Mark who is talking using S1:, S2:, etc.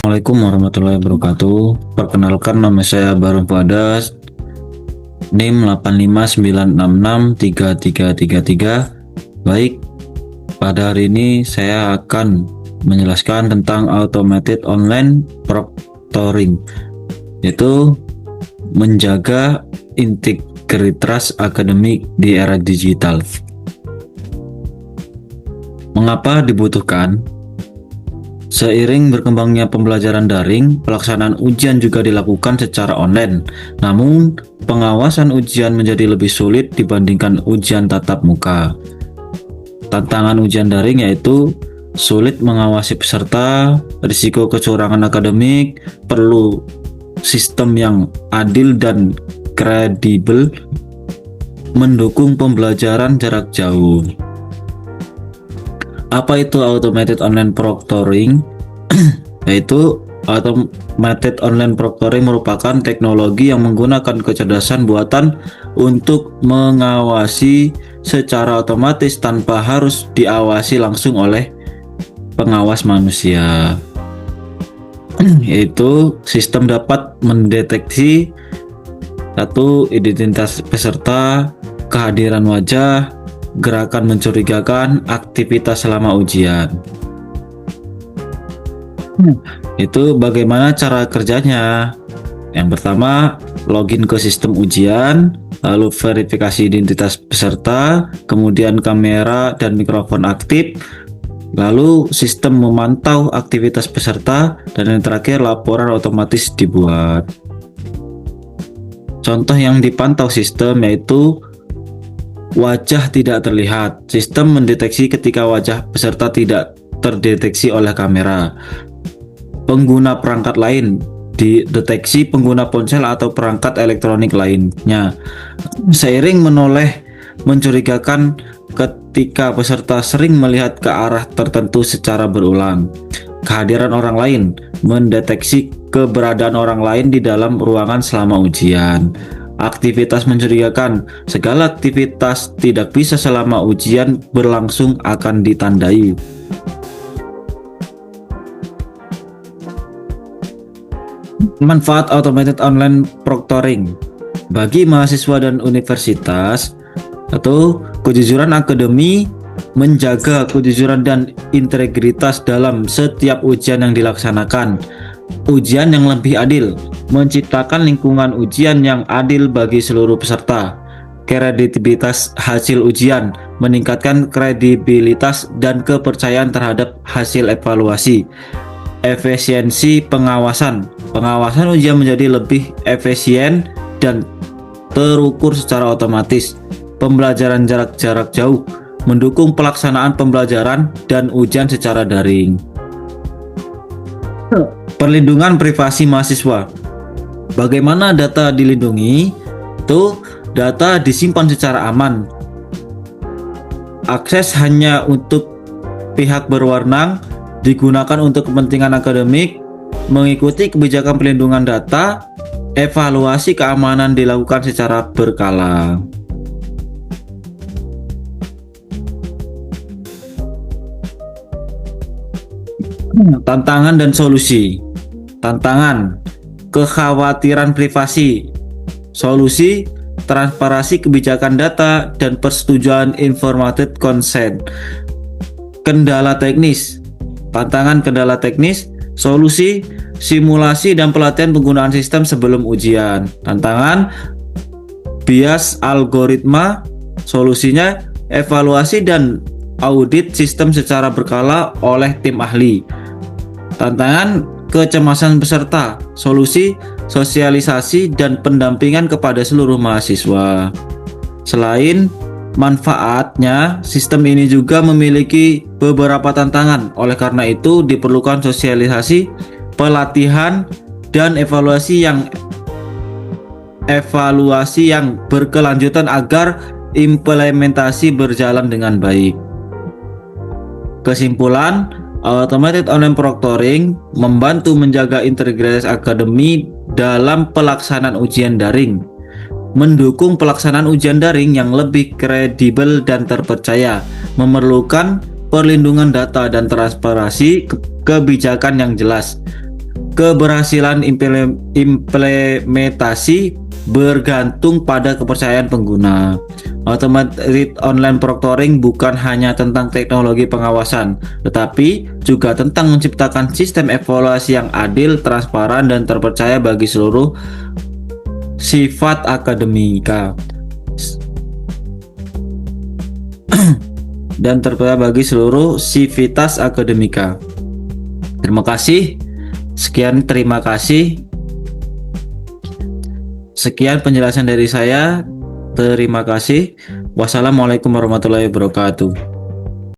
S1: Assalamualaikum warahmatullahi wabarakatuh. Perkenalkan, nama saya Baron Fuadas, NIM 859663333. Baik, pada hari ini saya akan menjelaskan tentang automated online proctoring, yaitu menjaga integritas akademik di era digital. Mengapa dibutuhkan? Seiring berkembangnya pembelajaran daring, pelaksanaan ujian juga dilakukan secara online. Namun, pengawasan ujian menjadi lebih sulit dibandingkan ujian tatap muka. Tantangan ujian daring yaitu sulit mengawasi peserta, risiko kecurangan akademik, perlu sistem yang adil dan kredibel, mendukung pembelajaran jarak jauh. Apa itu automated online proctoring? Yaitu automated online proctoring merupakan teknologi yang menggunakan kecerdasan buatan untuk mengawasi secara otomatis tanpa harus diawasi langsung oleh pengawas manusia. Yaitu sistem dapat mendeteksi satu, identitas peserta, kehadiran wajah, gerakan mencurigakan, aktivitas selama ujian. Itu bagaimana cara kerjanya? Yang pertama, login ke sistem ujian, lalu verifikasi identitas peserta, kemudian kamera dan mikrofon aktif, lalu sistem memantau aktivitas peserta, dan yang terakhir laporan otomatis dibuat. Contoh yang dipantau sistem yaitu wajah tidak terlihat. Sistem mendeteksi ketika wajah peserta tidak terdeteksi oleh kamera. Pengguna perangkat lain dideteksi pengguna ponsel atau perangkat elektronik lainnya. Seiring menoleh mencurigakan ketika peserta sering melihat ke arah tertentu secara berulang. Kehadiran orang lain mendeteksi keberadaan orang lain di dalam ruangan selama ujian. Aktivitas mencurigakan, segala aktivitas tidak bisa selama ujian berlangsung akan ditandai. Manfaat automated online proctoring bagi mahasiswa dan universitas. Atau kejujuran akademi, menjaga kejujuran dan integritas dalam setiap ujian yang dilaksanakan. Ujian yang lebih adil, menciptakan lingkungan ujian yang adil bagi seluruh peserta. Kredibilitas hasil ujian, meningkatkan kredibilitas dan kepercayaan terhadap hasil evaluasi. Efisiensi pengawasan, pengawasan ujian menjadi lebih efisien dan terukur secara otomatis. Pembelajaran jarak jauh, mendukung pelaksanaan pembelajaran dan ujian secara daring. Perlindungan privasi mahasiswa. Bagaimana data dilindungi? Itu data disimpan secara aman. Akses hanya untuk pihak berwenang, digunakan untuk kepentingan akademik, mengikuti kebijakan perlindungan data, evaluasi keamanan dilakukan secara berkala. Tantangan dan solusi. Tantangan, kekhawatiran privasi. Solusi, transparansi kebijakan data dan persetujuan informated consent. Kendala teknis. Tantangan kendala teknis. Solusi, simulasi dan pelatihan penggunaan sistem sebelum ujian. Tantangan, bias algoritma. Solusinya, evaluasi dan audit sistem secara berkala oleh tim ahli. Tantangan, kecemasan peserta. Solusi, sosialisasi dan pendampingan kepada seluruh mahasiswa. Selain manfaatnya, sistem ini juga memiliki beberapa tantangan. Oleh karena itu, diperlukan sosialisasi, pelatihan, dan evaluasi yang berkelanjutan agar implementasi berjalan dengan baik. Kesimpulan, automated online proctoring membantu menjaga integritas akademi dalam pelaksanaan ujian daring, mendukung pelaksanaan ujian daring yang lebih kredibel dan terpercaya, memerlukan perlindungan data dan transparansi kebijakan yang jelas, Keberhasilan implementasi bergantung pada kepercayaan pengguna. Automated online proctoring bukan hanya tentang teknologi pengawasan, tetapi juga tentang menciptakan sistem evaluasi yang adil, transparan, dan terpercaya bagi seluruh sifat akademika dan terpercaya bagi seluruh sivitas akademika. Terima kasih. Terima kasih. Sekian penjelasan dari saya. Terima kasih. Wassalamualaikum warahmatullahi wabarakatuh.